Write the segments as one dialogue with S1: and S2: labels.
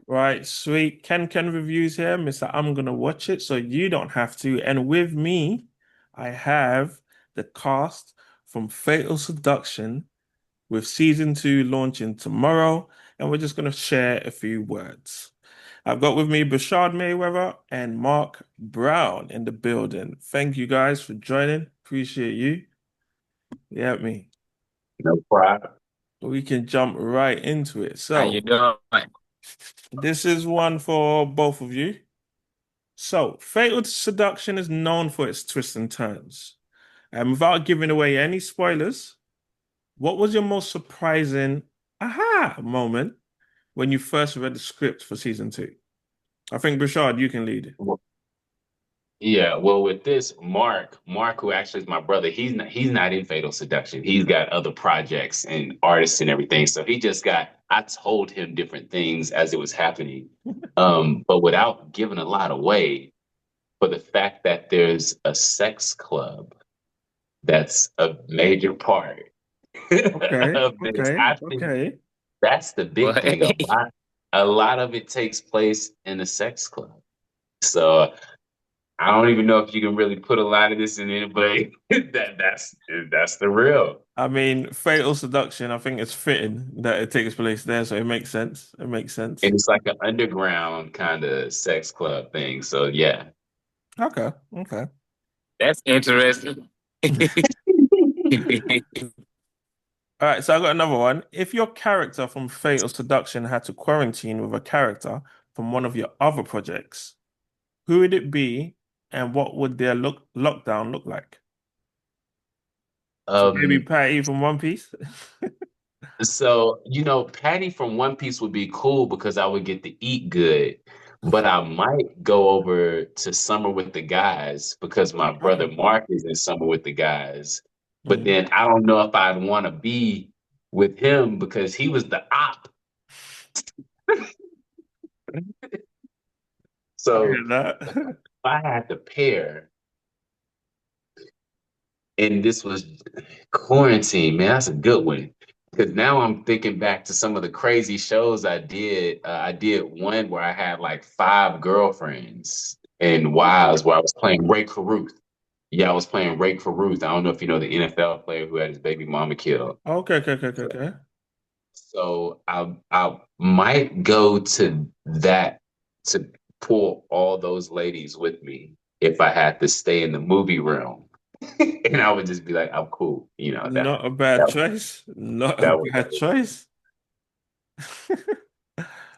S1: Right, sweet. Ken reviews here, Mr. I'm gonna watch it, so you don't have to. And with me, I have the cast from Fatal Seduction with season two launching tomorrow, and we're just gonna share a few words. I've got with me Bashard Mayweather and Mark Brown in the building. Thank you guys for joining. Appreciate you. Yeah, me.
S2: No problem.
S1: We can jump right into it.
S2: How you
S1: So,
S2: doing?
S1: this is one for both of you. So, Fatal Seduction is known for its twists and turns. And without giving away any spoilers, what was your most surprising aha moment when you first read the script for season two? I think Bashard, you can lead.
S2: Yeah, well, with this, Mark, who actually is my brother, he's not in Fatal Seduction. He's got other projects and artists and everything. So I told him different things as it was happening. But without giving a lot away, for the fact that there's a sex club that's a major part
S1: Okay,
S2: of this,
S1: okay,
S2: I think
S1: okay.
S2: that's the big
S3: What?
S2: thing. A lot of it takes place in a sex club. So I don't even know if you can really put a lot of this in it, but that's the real.
S1: I mean, Fatal Seduction, I think it's fitting that it takes place there, so it makes sense. It makes sense.
S2: And it's like an underground kind of sex club thing. So yeah.
S1: Okay, okay.
S3: That's interesting.
S1: All right, so I got another one. If your character from Fatal Seduction had to quarantine with a character from one of your other projects, who would it be and what would their lockdown look like? So maybe
S2: Um,
S1: Patty from One Piece?
S2: so Patty from One Piece would be cool because I would get to eat good. But I might go over to summer with the guys because my brother
S1: Okay.
S2: Mark is in summer with the guys. But
S1: Mhm.
S2: then I don't know if I'd want to be with him because he was the op.
S1: I
S2: So
S1: get
S2: if
S1: that.
S2: I had to pair, and this was quarantine, man, that's a good one. Because now I'm thinking back to some of the crazy shows I did. I did one where I had like five girlfriends and wives where I was playing Ray Caruth. Yeah, I was playing Ray Caruth. I don't know if you know the NFL player who had his baby mama killed.
S1: Okay, okay, okay, okay, okay.
S2: So I might go to that to pull all those ladies with me if I had to stay in the movie realm. And I would just be like, I'm cool.
S1: Not a bad
S2: That
S1: choice. Not a
S2: that was
S1: bad choice.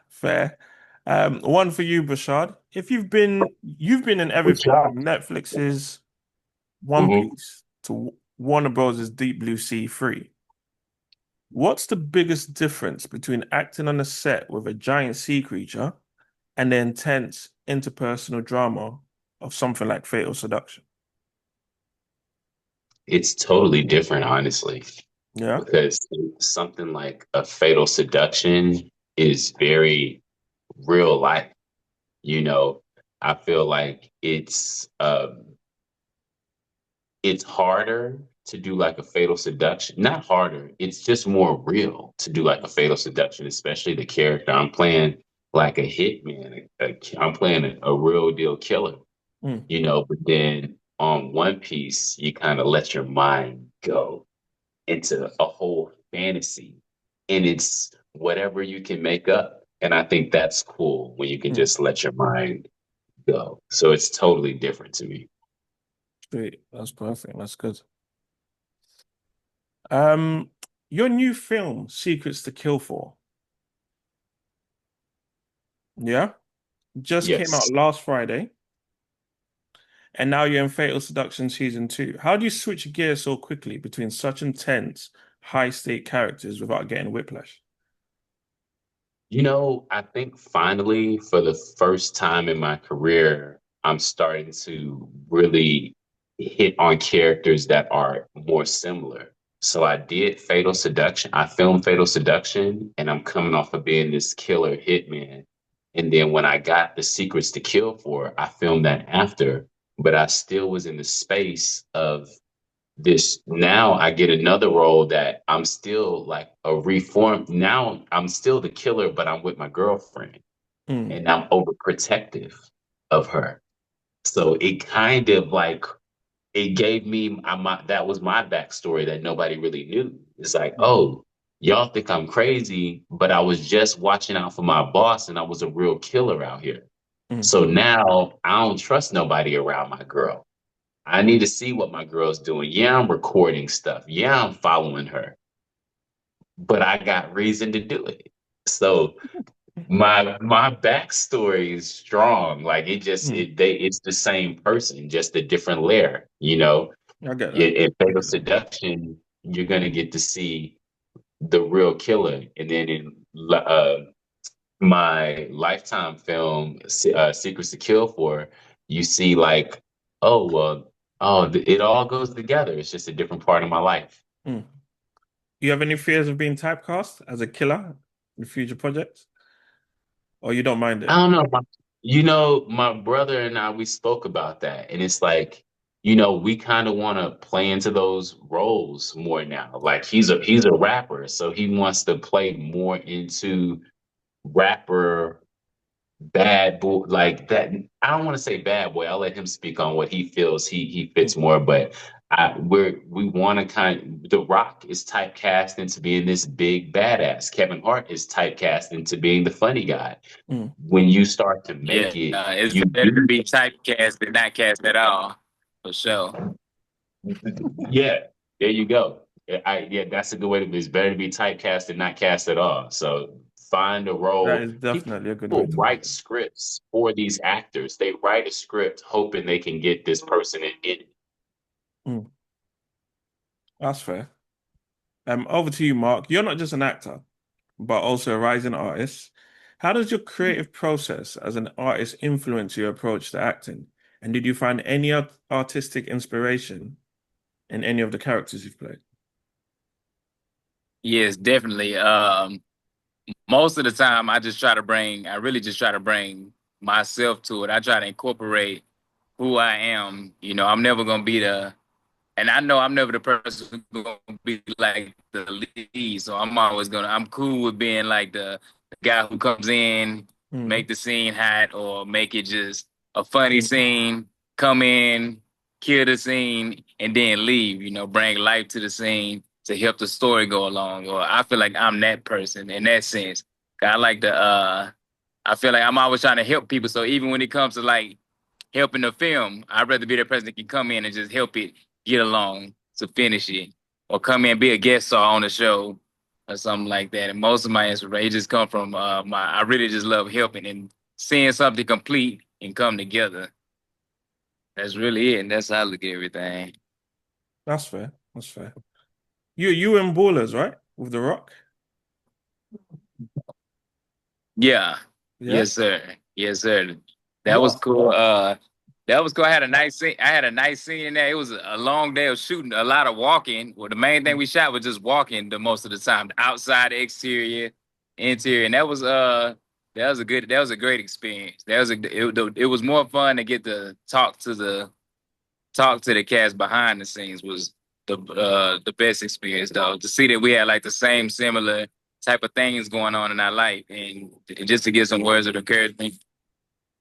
S1: Fair. One for you, Bashard. If you've been in
S2: good
S1: everything
S2: job.
S1: from Netflix's One
S2: Hmm.
S1: Piece to Warner Bros.' Deep Blue Sea 3. What's the biggest difference between acting on a set with a giant sea creature and the intense interpersonal drama of something like Fatal Seduction?
S2: It's totally different, honestly,
S1: Yeah.
S2: because something like a fatal seduction is very real life. You know, I feel like it's harder to do like a fatal seduction. Not harder, it's just more real to do like a fatal seduction, especially the character I'm playing like a hitman. I'm playing a real deal killer,
S1: Mm,
S2: but then on One Piece, you kind of let your mind go into a whole fantasy and it's whatever you can make up. And I think that's cool when you can
S1: mm.
S2: just let your mind go. So it's totally different to me.
S1: Sweet. That's perfect. That's good. Um, your new film, Secrets to Kill For, yeah, just came out
S2: Yes.
S1: last Friday, and now you're in Fatal Seduction season two. How do you switch gears so quickly between such intense, high-stake characters without getting whiplash?
S2: I think finally, for the first time in my career, I'm starting to really hit on characters that are more similar. So I did Fatal Seduction. I filmed Fatal Seduction, and I'm coming off of being this killer hitman. And then when I got the Secrets to Kill for, I filmed that after, but I still was in the space of this. Now I get another role that I'm still like a reformed. Now I'm still the killer, but I'm with my girlfriend.
S1: Mm,
S2: and I'm overprotective of her. So it kind of like it gave me that was my backstory that nobody really knew. It's like,
S1: mm,
S2: oh, y'all think I'm crazy, but I was just watching out for my boss and I was a real killer out here.
S1: mm,
S2: So now I don't trust nobody around my girl. I need to see what my girl's doing. Yeah, I'm recording stuff. Yeah, I'm following her, but I got reason to do it. So my backstory is strong. Like
S1: mm.
S2: it's the same person, just a different layer.
S1: I get that.
S2: In
S1: I
S2: Fatal
S1: get that.
S2: Seduction, you're gonna get to see the real killer, and then in my Lifetime film, Secrets to Kill For, you see like, oh well, it all goes together. It's just a different part of my life.
S1: Mm. You have any fears of being typecast as a killer in future projects, or you don't mind
S2: I
S1: it?
S2: don't know. My brother and I, we spoke about that, and it's like, we kind of want to play into those roles more now. Like he's a rapper, so he wants to play more into rapper bad boy like that. I don't want to say bad boy. I'll let him speak on what he feels he fits
S1: Mm,
S2: more. But we want to The Rock is typecast into being this big badass. Kevin Hart is typecast into being the funny guy.
S1: mm.
S2: When you start to
S3: Yeah,
S2: make it,
S3: it's
S2: you
S3: better to
S2: do.
S3: be typecast than not cast at all, for sure.
S2: Yeah, there you go. Yeah, that's a good way to be. It's better to be typecast than not cast at all. So find a
S1: That
S2: role.
S1: is
S2: People
S1: definitely a good way to put
S2: write
S1: it.
S2: scripts for these actors. They write a script hoping they can get this person in it.
S1: Mm, that's fair. Over to you, Mark. You're not just an actor, but also a rising artist. How does your creative process as an artist influence your approach to acting? And did you find any artistic inspiration in any of the characters you've played?
S3: Yes, definitely. Most of the time, I really just try to bring myself to it. I try to incorporate who I am. I'm never gonna be and I know I'm never the person who's gonna be like the lead. So I'm cool with being like the guy who comes in,
S1: Mm,
S3: make the scene hot, or make it just a funny scene, come in, kill the scene, and then leave, bring life to the scene to help the story go along. Or I feel like I'm that person in that sense. I like I feel like I'm always trying to help people. So even when it comes to like helping the film, I'd rather be the person that can come in and just help it get along to finish it, or come in and be a guest star on the show or something like that. And most of my inspiration just come from I really just love helping and seeing something complete and come together. That's really it, and that's how I look at everything.
S1: that's fair. That's fair. You in Ballers, right? With The Rock?
S3: Yeah,
S1: Yeah.
S3: yes, sir. Yes, sir. That was
S1: What?
S3: cool. That was cool. I had a nice scene. I had a nice scene in there. It was a long day of shooting, a lot of walking. Well, the main thing we shot was just walking the most of the time, the outside, the exterior, interior, and that was a great experience. It was more fun to get to talk to the cast behind the scenes was the best experience though. To see that we had like the same similar type of things going on in our life, and just to get some words of encouragement.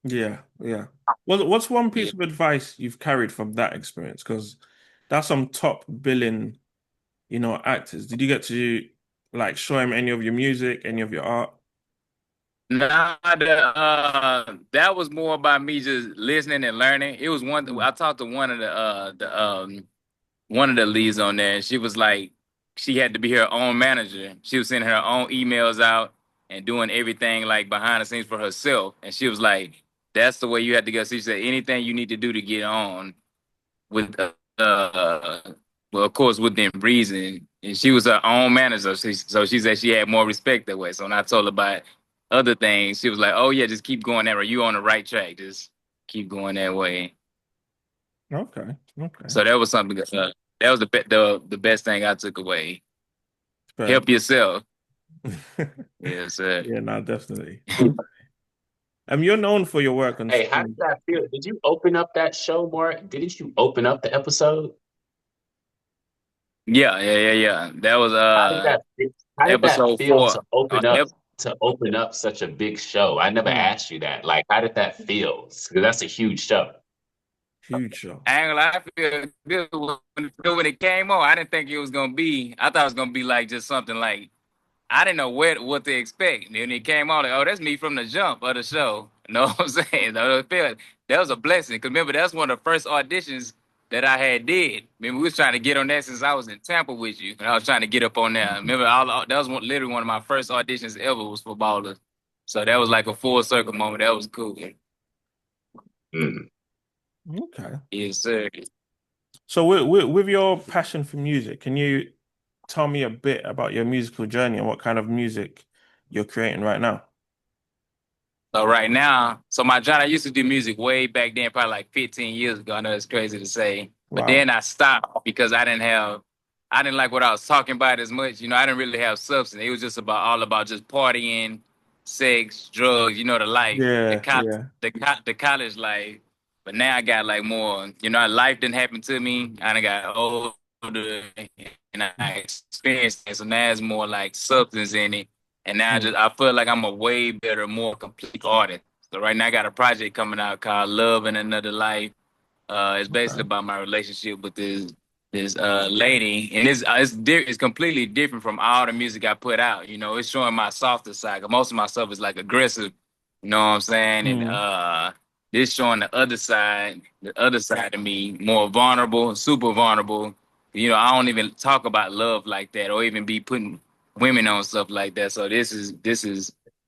S1: Yeah, yeah. What's one
S3: Yeah.
S1: piece of advice you've carried from that experience? Because that's some top billing, actors. Did you get to like show him any of your music, any of your art?
S3: Nah, that was more about me just listening and learning. It was one.
S1: Mm,
S3: I talked to one of the leads on there, and she was like, she had to be her own manager. She was sending her own emails out and doing everything like behind the scenes for herself. And she was like, "That's the way you have to go." She said, "Anything you need to do to get on with, well, of course, within reason." And she was her own manager, so she said she had more respect that way. So when I told her about other things, she was like, "Oh yeah, just keep going that way. You on the right track. Just keep going that way."
S1: okay, okay.
S3: So that was something that was the best thing I took away.
S1: Fair.
S3: Help yourself. Yes, sir.
S1: Yeah, no, definitely. You're known for your work on
S2: Hey, how did
S1: screen.
S2: that feel? Did you open up that show, Mark? Didn't you open up the episode?
S3: Yeah, yeah, yeah, yeah. That was
S2: How did that feel? How did that
S3: episode
S2: feel
S3: four.
S2: to open up? to open up such a big show? I never
S1: Mm,
S2: asked you that. Like, how did that feel? Because that's a huge show.
S1: huge show.
S3: I ain't gonna lie, I feel good when it came on. I didn't think it was gonna be. I thought it was gonna be like just something like I didn't know what to expect. And then it came out like, oh, that's me from the jump of the show. You know what I'm saying? So that was a blessing. Cause remember, that's one of the first auditions that I had did. Remember, we was trying to get on that since I was in Tampa with you, and I was trying to get up on there. Remember, that was literally one of my first auditions ever was for Ballers. So that was like a full circle moment. That was cool.
S2: Mm.
S1: Okay.
S3: Yes, sir.
S1: So with your passion for music, can you tell me a bit about your musical journey and what kind of music you're creating right now?
S3: So right now, so my genre, I used to do music way back then, probably like 15 years ago. I know it's crazy to say, but
S1: Wow.
S3: then I stopped because I didn't like what I was talking about as much. You know, I didn't really have substance. It was just all about just partying, sex, drugs. You know, the life,
S1: Yeah, yeah.
S3: the college life. But now I got like more. You know, life didn't happen to me. I done got older and I experienced it. So now it's more like substance in it. And now
S1: Mm,
S3: I feel like I'm a way better, more complete artist. So right now I got a project coming out called Love in Another Life. It's basically
S1: okay.
S3: about my relationship with this lady, and it's completely different from all the music I put out. You know, it's showing my softer side. 'Cause most of my stuff is like aggressive. You know what I'm saying? And
S1: Mm,
S3: this showing the other side of me, more vulnerable, super vulnerable. You know, I don't even talk about love like that, or even be putting women on stuff like that. So this is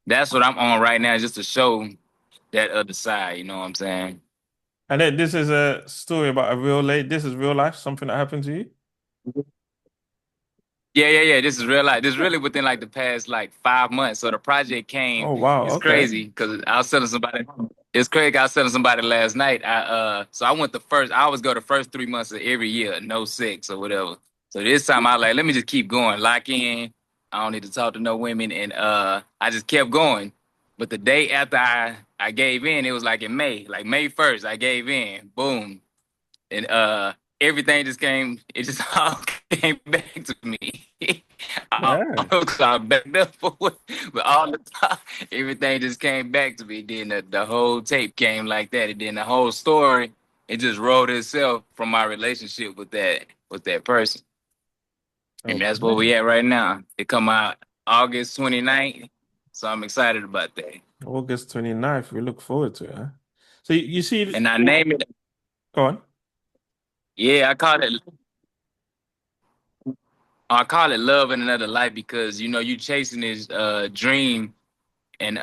S3: that's what I'm on right now, just to show that other side. You know what I'm saying?
S1: and then this is a story about a real lady. This is real life, something that happened to you.
S3: Yeah. This is real life. This is really within like the past like 5 months. So the project came.
S1: Oh wow,
S3: It's
S1: okay.
S3: crazy because I was telling somebody. It's crazy. I was telling somebody last night. So I went the first. I always go the first 3 months of every year, no sex or whatever. So this time I like let me just keep going, lock in. I don't need to talk to no women, and I just kept going. But the day after I gave in, it was like in May, like May 1st, I gave in. Boom, and everything just came. It just all came back to me.
S1: Yeah.
S3: I backed up for it, but all the time, everything just came back to me. Then the whole tape came like that, and then the whole story it just wrote itself from my relationship with that person, and that's where
S1: Okay.
S3: we at right now. It come out August 29th, so I'm excited about that.
S1: August 29th. We look forward to it, huh? So you see,
S3: And I name it.
S1: go on.
S3: Yeah, I call it love in another life because you know you chasing this dream and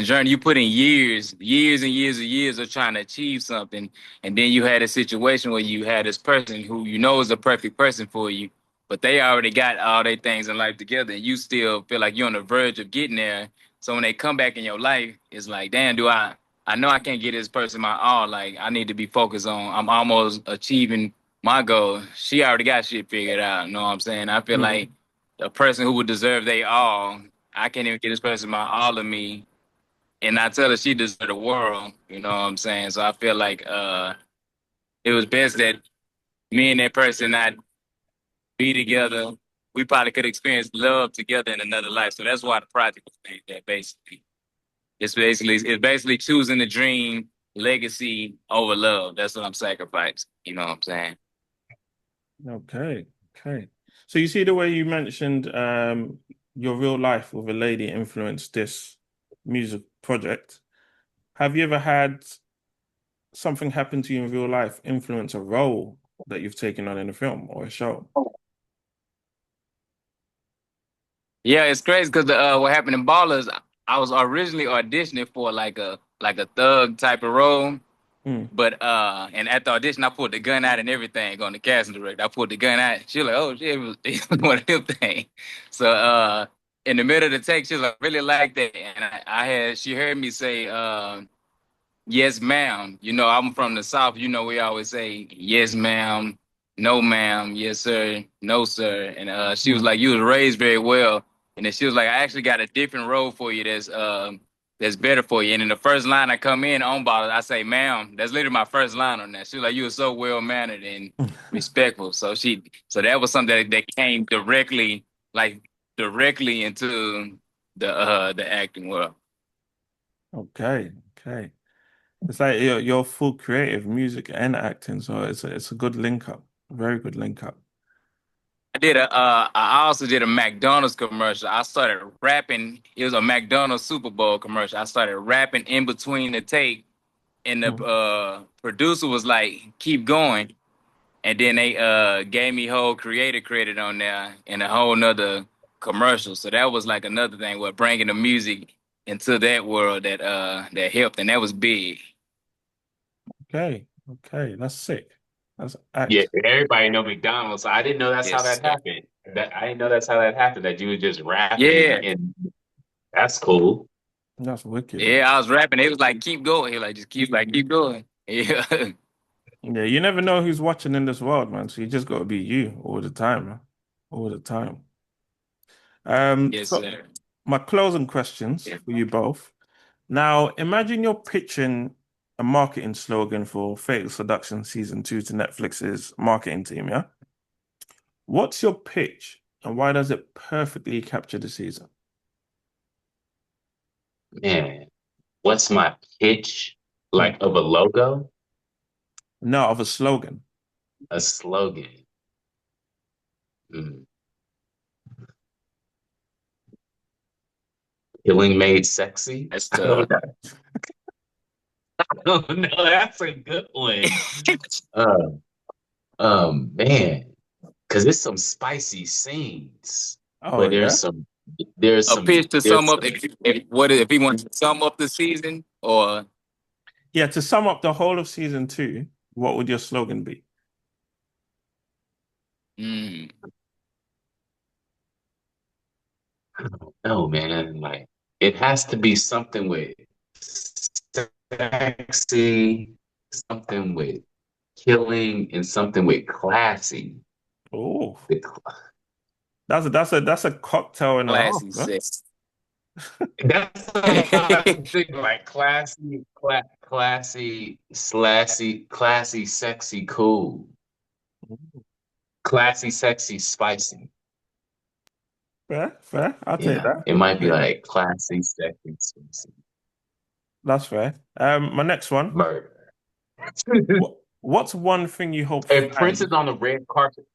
S3: journey. You put in years and years and years of trying to achieve something, and then you had a situation where you had this person who you know is the perfect person for you, but they already got all their things in life together, and you still feel like you're on the verge of getting there. So when they come back in your life, it's like, damn, do I know I can't get this person my all. Like I need to be focused on. I'm almost achieving my goal. She already got shit figured out. You know what I'm saying? I feel
S1: Mm,
S3: like a person who would deserve they all. I can't even get this person my all of me, and I tell her she deserves the world. You know what I'm saying? So I feel like it was best that me and that person not be together. We probably could experience love together in another life. So that's why the project was made. That basically, it's basically choosing the dream legacy over love. That's what I'm sacrificing. You know what I'm saying?
S1: okay. Okay. So you see the way you mentioned your real life with a lady influenced this music project. Have you ever had something happen to you in real life influence a role that you've taken on in a film or a show?
S3: Yeah, it's crazy because what happened in Ballers, I was originally auditioning for like a thug type of role.
S1: Mm.
S3: But and at the audition, I pulled the gun out and everything on the casting director. I pulled the gun out. She was like, "Oh shit, it was one of them things." So in the middle of the take, she was like, "Really like that," and she heard me say, "Yes, ma'am." You know, I'm from the South. You know, we always say, "Yes, ma'am," "No, ma'am," "Yes, sir," "No, sir," and she was
S1: Mm.
S3: like, "You was raised very well," and then she was like, "I actually got a different role for you that's better for you." And in the first line I come in on ball, I say, "Ma'am." That's literally my first line on that. She was like, "You were so well mannered and respectful." So that was something that came directly, like directly into the acting world.
S1: Okay, okay. It's like you're full creative, music and acting, so it's a good link up. Very good link up.
S3: I also did a McDonald's commercial. I started rapping. It was a McDonald's Super Bowl commercial. I started rapping in between the take, and the
S1: Hmm.
S3: producer was like, "Keep going." And then they gave me whole creator credit on there and a whole nother commercial. So that was like another thing with bringing the music into that world that helped, and that was big.
S1: Okay, okay, that's sick. That's
S2: Yeah,
S1: act.
S2: everybody know McDonald's. I didn't know that's how
S3: Yes,
S2: that
S3: sir.
S2: happened. That I didn't know that's how that happened. That you were just rapping,
S3: Yeah,
S2: and that's cool.
S1: That's wicked, man.
S3: yeah. I was rapping. It was like, "Keep going." He like, "Just keep going." Yeah,
S1: Yeah, you never know who's watching in this world, man. So you just got to be you all the time, man. All the time.
S3: yes,
S1: So
S3: sir.
S1: my closing questions
S3: Yeah.
S1: for you both. Now, imagine you're pitching a marketing slogan for Fatal Seduction season 2 to Netflix's marketing team, yeah? What's your pitch and why does it perfectly capture the season?
S2: Man, what's my pitch
S1: Hmm.
S2: like of a logo,
S1: No, of a slogan.
S2: a slogan? Mm. Healing made sexy.
S3: That's
S2: I
S3: tough.
S2: don't know. Oh, no, that's a good one. Uh, man, because there's some spicy scenes,
S1: Oh,
S2: but
S1: yeah?
S3: A pitch to sum
S2: there's
S3: up
S2: some.
S3: if he wants to sum up the season or
S1: Yeah, to sum up the whole of season 2, what would your slogan be?
S3: mm,
S2: No, man, like it has to be something with sexy, something with killing, and something with classy.
S1: Oh,
S2: The
S1: that's a cocktail and a half,
S3: classy
S1: huh?
S3: sex.
S2: That's what I think, like classy, classy, sexy, cool. Classy, sexy, spicy.
S1: Fair, fair. I'll take
S2: Yeah,
S1: that.
S2: it
S1: I'll
S2: might be
S1: take that.
S2: like classy, sexy, spicy.
S1: That's fair. My next one.
S2: Murder.
S1: What's one thing you hope
S2: And Prince is
S1: fans?
S2: on the red carpet.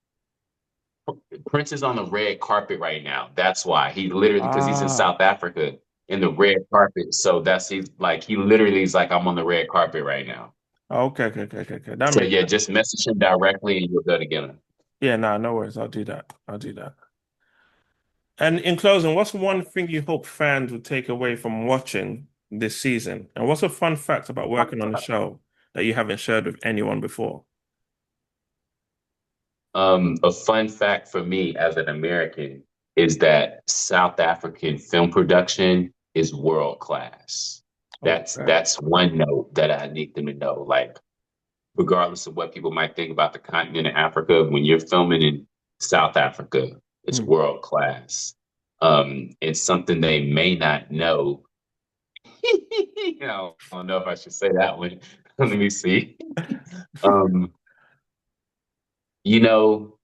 S2: Prince is on the red carpet right now. That's why he literally, because he's in
S1: Ah,
S2: South Africa in the red carpet. So that's he's like he literally is like I'm on the red carpet right now.
S1: okay, okay, okay, okay, okay. That
S2: So
S1: makes
S2: yeah,
S1: sense.
S2: just message him directly and you'll go to get him.
S1: Yeah, nah, no worries. I'll do that. I'll do that. And in closing, what's one thing you hope fans will take away from watching this season? And what's a fun fact about working on the show that you haven't shared with anyone before?
S2: A fun fact for me as an American is that South African film production is world class.
S1: Okay.
S2: That's one note that I need them to know. Like, regardless of what people might think about the continent of Africa, when you're filming in South Africa, it's
S1: Hmm.
S2: world class. It's something they may not know. I don't know if I should say that one. Let me see. Um, you know,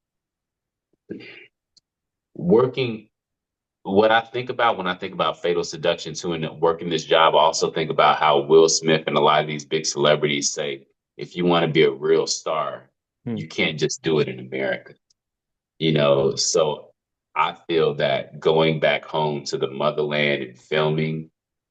S2: working what I think about when I think about Fatal Seduction too, and working this job, I also think about how Will Smith and a lot of these big celebrities say, if you want to be a real star,
S1: Hmm.
S2: you can't just do it in America. So I feel that going back home to the motherland and filming,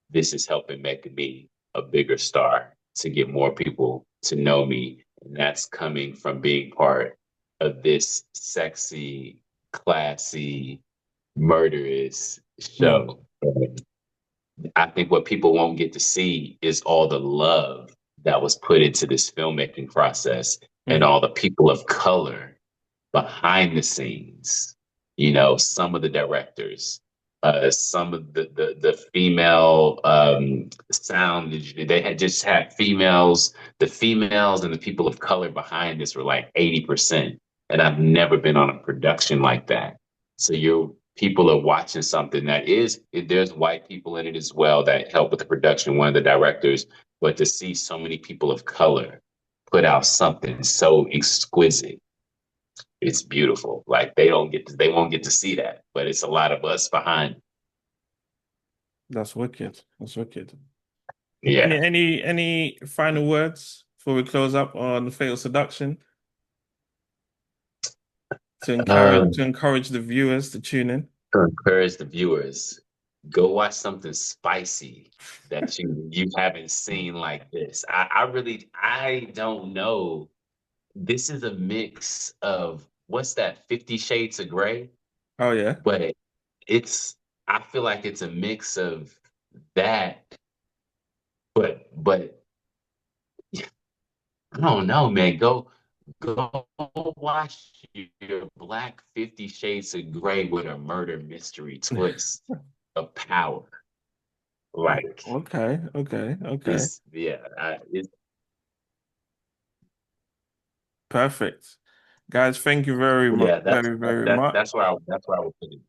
S2: this is helping make me a bigger star to get more people to know me. And that's coming from being part of this sexy, classy, murderous
S1: Hmm.
S2: show. I think what people won't get to see is all the love that was put into this filmmaking process and
S1: Hmm.
S2: all the people of color behind the scenes. Some of the directors, some of the female sound. They had just had females. The females and the people of color behind this were like 80%. And I've never been on a production like that. So your people are watching something that there's white people in it as well that help with the production, one of the directors, but to see so many people of color put out something so exquisite, it's beautiful. Like they won't get to see that, but it's a lot of us behind.
S1: That's wicked. That's wicked.
S2: Yeah.
S1: Any final words before we close up on Fatal Seduction to
S2: Um,
S1: encourage the viewers to tune in?
S2: to encourage the viewers, go watch something spicy that you haven't seen like this. I don't know. This is a mix of what's that, 50 Shades of Grey?
S1: Oh yeah.
S2: But it's I feel like it's a mix of that, but I don't know, man. Go watch your Black 50 Shades of Grey with a murder mystery twist of power. Like
S1: Okay, okay, okay.
S2: it's yeah, it's
S1: Perfect. Guys, thank you very much,
S2: yeah,
S1: very much.
S2: that's where I would put it.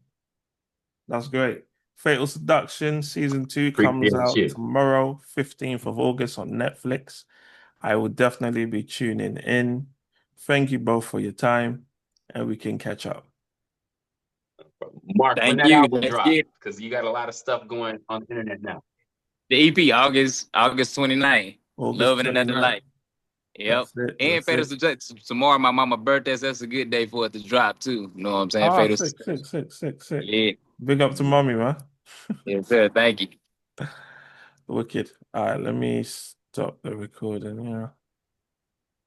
S1: That's great. Fatal Seduction season 2 comes
S2: Appreciate
S1: out
S2: you.
S1: tomorrow, 15th of August on Netflix. I will definitely be tuning in. Thank you both for your time, and we can catch up.
S2: Mark, when
S3: Thank
S2: that
S3: you.
S2: album
S3: Let's
S2: drop,
S3: get
S2: because you got a lot of stuff going on the internet now.
S3: the EP August 29th.
S1: August
S3: Love in another
S1: 29th.
S3: light. Yep.
S1: That's it.
S3: And
S1: That's
S3: Fatal
S1: it.
S3: Seduction. Tomorrow my mama's birthday, so that's a good day for it to drop too. You know what I'm saying?
S1: Ah,
S3: Fatal
S1: sick,
S3: Seduction.
S1: sick, sick, sick, sick.
S3: Yeah.
S1: Big up to mommy, man.
S3: Yes, sir. Thank you.
S1: Wicked. All right, let me stop the recording here.